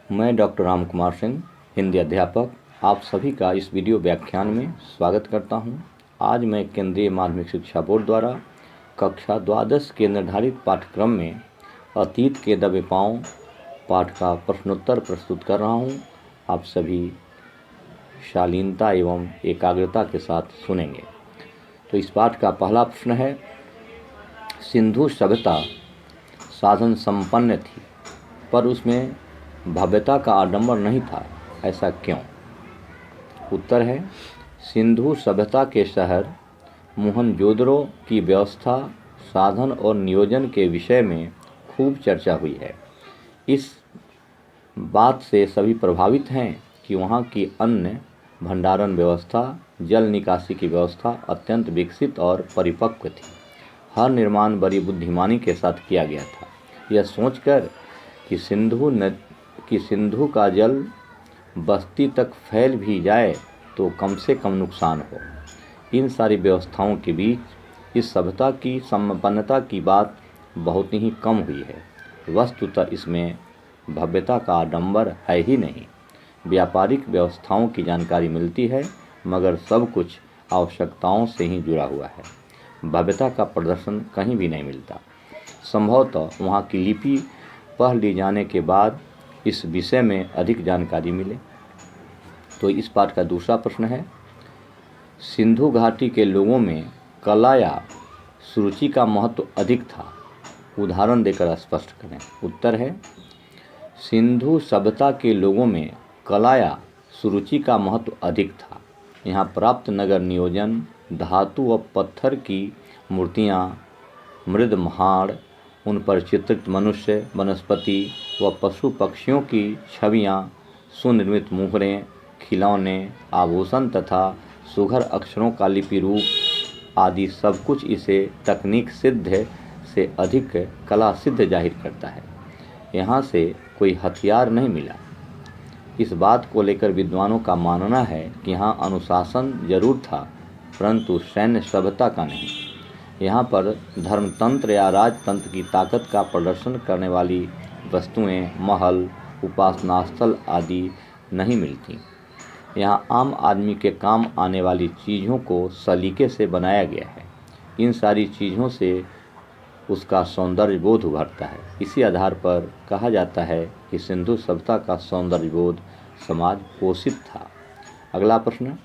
मैं डॉक्टर राम कुमार सिंह, हिंदी अध्यापक, आप सभी का इस वीडियो व्याख्यान में स्वागत करता हूं। आज मैं केंद्रीय माध्यमिक शिक्षा बोर्ड द्वारा कक्षा द्वादश के निर्धारित पाठ्यक्रम में अतीत के दबे पांव पाठ का प्रश्नोत्तर प्रस्तुत कर रहा हूं। आप सभी शालीनता एवं एकाग्रता के साथ सुनेंगे। तो इस पाठ का पहला प्रश्न है, सिंधु सभ्यता साधन संपन्न थी पर उसमें भव्यता का आडंबर नहीं था, ऐसा क्यों? उत्तर है, सिंधु सभ्यता के शहर मोहनजोदड़ो की व्यवस्था, साधन और नियोजन के विषय में खूब चर्चा हुई है। इस बात से सभी प्रभावित हैं कि वहाँ की अन्न भंडारण व्यवस्था, जल निकासी की व्यवस्था अत्यंत विकसित और परिपक्व थी। हर निर्माण बड़ी बुद्धिमानी के साथ किया गया था, यह सोचकर कि सिंधु का जल बस्ती तक फैल भी जाए तो कम से कम नुकसान हो। इन सारी व्यवस्थाओं के बीच इस सभ्यता की संपन्नता की बात बहुत ही कम हुई है। वस्तुतः इसमें भव्यता का आडंबर है ही नहीं। व्यापारिक व्यवस्थाओं की जानकारी मिलती है, मगर सब कुछ आवश्यकताओं से ही जुड़ा हुआ है। भव्यता का प्रदर्शन कहीं भी नहीं मिलता। संभवतः वहाँ की लिपि पढ़ ली जाने के बाद इस विषय में अधिक जानकारी मिले। तो इस पाठ का दूसरा प्रश्न है, सिंधु घाटी के लोगों में कला या सुरुचि का महत्व अधिक था, उदाहरण देकर स्पष्ट करें। उत्तर है, सिंधु सभ्यता के लोगों में कला या सुरुचि का महत्व अधिक था। यहाँ प्राप्त नगर नियोजन, धातु व पत्थर की मूर्तियाँ, मृद महाड़, उन पर चित्रित मनुष्य, वनस्पति व पशु पक्षियों की छवियाँ, सुनिर्मित मुहरें, खिलौने, आभूषण तथा सुघर अक्षरों का लिपि रूप आदि सब कुछ इसे तकनीक सिद्ध से अधिक कला सिद्ध जाहिर करता है। यहाँ से कोई हथियार नहीं मिला। इस बात को लेकर विद्वानों का मानना है कि यहाँ अनुशासन जरूर था, परंतु सैन्य सभ्यता का नहीं। यहाँ पर धर्मतंत्र या राजतंत्र की ताकत का प्रदर्शन करने वाली वस्तुएं, महल, उपासना स्थल आदि नहीं मिलती। यहाँ आम आदमी के काम आने वाली चीज़ों को सलीके से बनाया गया है। इन सारी चीज़ों से उसका सौंदर्य बोध उभरता है। इसी आधार पर कहा जाता है कि सिंधु सभ्यता का सौंदर्य बोध समाज पोषित था। अगला प्रश्न,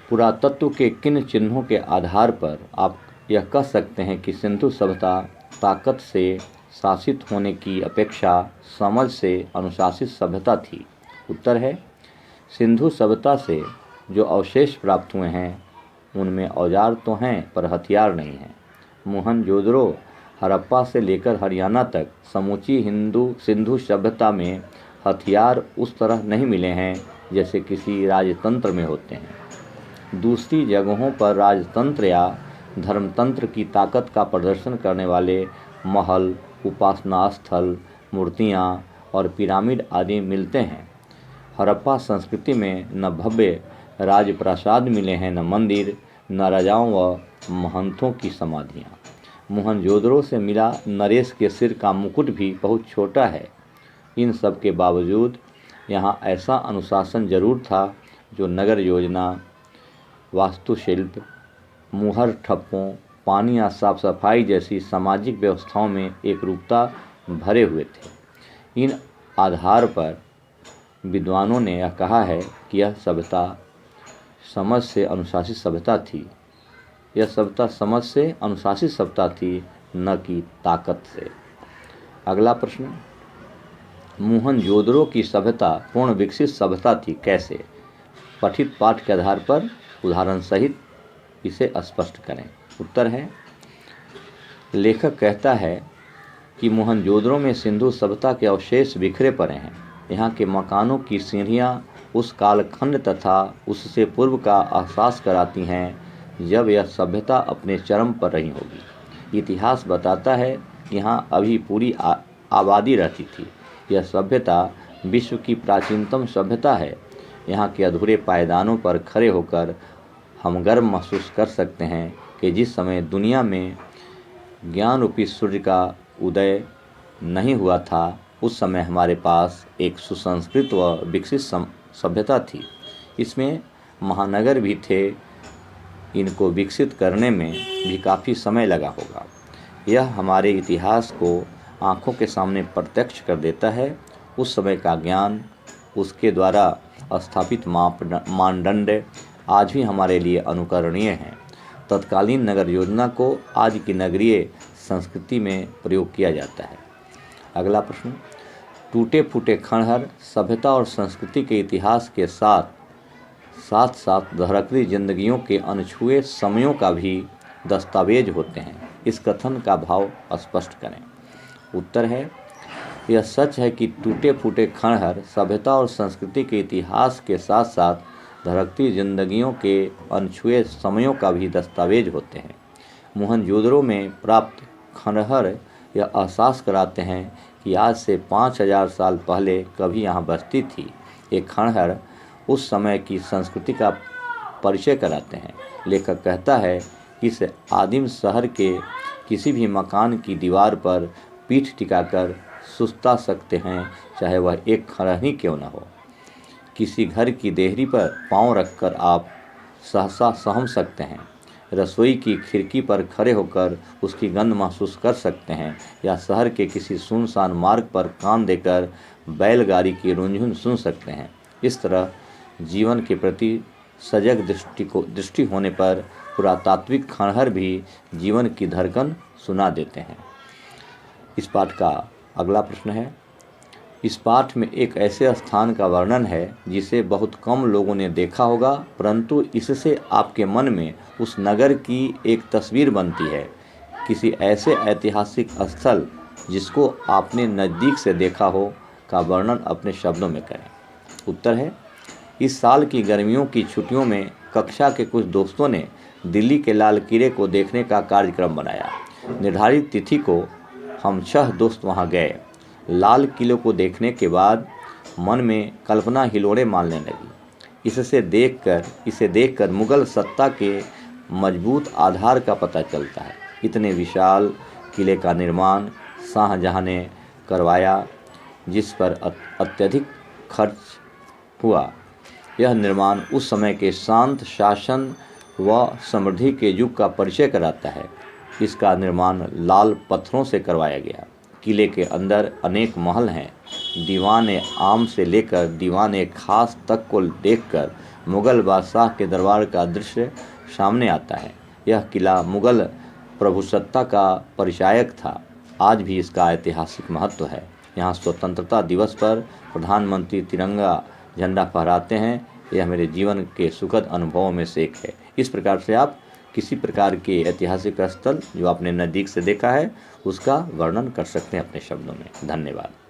पुरातत्व के किन चिन्हों के आधार पर आप यह कह सकते हैं कि सिंधु सभ्यता ताकत से शासित होने की अपेक्षा समझ से अनुशासित सभ्यता थी? उत्तर है, सिंधु सभ्यता से जो अवशेष प्राप्त हुए हैं उनमें औजार तो हैं पर हथियार नहीं हैं। मोहनजोदड़ो, हड़प्पा से लेकर हरियाणा तक समूची सिंधु सभ्यता में हथियार उस तरह नहीं मिले हैं जैसे किसी राजतंत्र में होते हैं। दूसरी जगहों पर राजतंत्र या धर्मतंत्र की ताकत का प्रदर्शन करने वाले महल, उपासना स्थल, मूर्तियाँ और पिरामिड आदि मिलते हैं। हड़प्पा संस्कृति में न भव्य राजप्रासाद मिले हैं, न मंदिर, न राजाओं व महंतों की समाधियाँ। मोहनजोदड़ो से मिला नरेश के सिर का मुकुट भी बहुत छोटा है। इन सब के बावजूद यहाँ ऐसा अनुशासन जरूर था जो नगर योजना, वास्तुशिल्प, मुहर ठप्पों, पानी या साफ सफाई जैसी सामाजिक व्यवस्थाओं में एकरूपता भरे हुए थे। इन आधार पर विद्वानों ने यह कहा है कि यह सभ्यता समझ से अनुशासित सभ्यता थी। यह सभ्यता समझ से अनुशासित सभ्यता थी, न कि ताकत से। अगला प्रश्न, मोहनजोदड़ो की सभ्यता पूर्ण विकसित सभ्यता थी, कैसे? पठित पाठ के आधार पर उदाहरण सहित इसे स्पष्ट करें। उत्तर है, लेखक कहता है कि मोहनजोदड़ो में सिंधु सभ्यता के अवशेष बिखरे पड़े हैं। यहाँ के मकानों की सीढ़ियाँ उस कालखंड तथा उससे पूर्व का एहसास कराती हैं जब यह सभ्यता अपने चरम पर रही होगी। इतिहास बताता है कि यहाँ अभी पूरी आबादी रहती थी। यह सभ्यता विश्व की प्राचीनतम सभ्यता है। यहाँ के अधूरे पायदानों पर खड़े होकर हम गर्व महसूस कर सकते हैं कि जिस समय दुनिया में ज्ञान रूपी सूर्य का उदय नहीं हुआ था, उस समय हमारे पास एक सुसंस्कृत व विकसित सभ्यता थी। इसमें महानगर भी थे। इनको विकसित करने में भी काफ़ी समय लगा होगा। यह हमारे इतिहास को आँखों के सामने प्रत्यक्ष कर देता है। उस समय का ज्ञान, उसके द्वारा स्थापित मानदंड आज भी हमारे लिए अनुकरणीय हैं। तत्कालीन नगर योजना को आज की नगरीय संस्कृति में प्रयोग किया जाता है। अगला प्रश्न, टूटे फूटे खंडहर सभ्यता और संस्कृति के इतिहास के साथ साथ धड़कती जिंदगियों के अनछुए समयों का भी दस्तावेज होते हैं। इस कथन का भाव स्पष्ट करें। उत्तर है, यह सच है कि टूटे फूटे खंडहर सभ्यता और संस्कृति के इतिहास के साथ साथ धड़कती जिंदगियों के अनछुए समयों का भी दस्तावेज होते हैं। मोहनजोदड़ो में प्राप्त खंडहर यह एहसास कराते हैं कि आज से 5000 साल पहले कभी यहाँ बस्ती थी। एक खंडहर उस समय की संस्कृति का परिचय कराते हैं। लेखक कहता है कि इस आदिम शहर के किसी भी मकान की दीवार पर पीठ टिकाकर सुस्ता सकते हैं, चाहे वह एक खंडहर ही क्यों न हो। किसी घर की देहरी पर पांव रखकर आप सहसा सहम सकते हैं। रसोई की खिड़की पर खड़े होकर उसकी गंध महसूस कर सकते हैं, या शहर के किसी सुनसान मार्ग पर कान देकर बैलगाड़ी की रुंझुन सुन सकते हैं। इस तरह जीवन के प्रति सजग दृष्टि होने पर पुरातात्विक खंडहर भी जीवन की धड़कन सुना देते हैं। इस पाठ का अगला प्रश्न है, इस पाठ में एक ऐसे स्थान का वर्णन है जिसे बहुत कम लोगों ने देखा होगा, परंतु इससे आपके मन में उस नगर की एक तस्वीर बनती है। किसी ऐसे ऐतिहासिक स्थल जिसको आपने नज़दीक से देखा हो का वर्णन अपने शब्दों में करें। उत्तर है, इस साल की गर्मियों की छुट्टियों में कक्षा के कुछ दोस्तों ने दिल्ली के लाल किले को देखने का कार्यक्रम बनाया। निर्धारित तिथि को हम 6 दोस्त वहां गए। लाल किले को देखने के बाद मन में कल्पना हिलोड़े मारने लगी। इसे देखकर मुगल सत्ता के मजबूत आधार का पता चलता है। इतने विशाल किले का निर्माण शाहजहां ने करवाया, जिस पर अत्यधिक खर्च हुआ। यह निर्माण उस समय के शांत शासन व समृद्धि के युग का परिचय कराता है। इसका निर्माण लाल पत्थरों से करवाया गया। किले के अंदर अनेक महल हैं। दीवान आम से लेकर दीवान खास तक को देखकर मुगल बादशाह के दरबार का दृश्य सामने आता है। यह किला मुगल प्रभुसत्ता का परिचायक था। आज भी इसका ऐतिहासिक महत्व है। यहाँ स्वतंत्रता दिवस पर प्रधानमंत्री तिरंगा झंडा फहराते हैं। यह मेरे जीवन के सुखद अनुभवों में से एक है। इस प्रकार से आप किसी प्रकार के ऐतिहासिक स्थल जो आपने नज़दीक से देखा है उसका वर्णन कर सकते हैं अपने शब्दों में। धन्यवाद।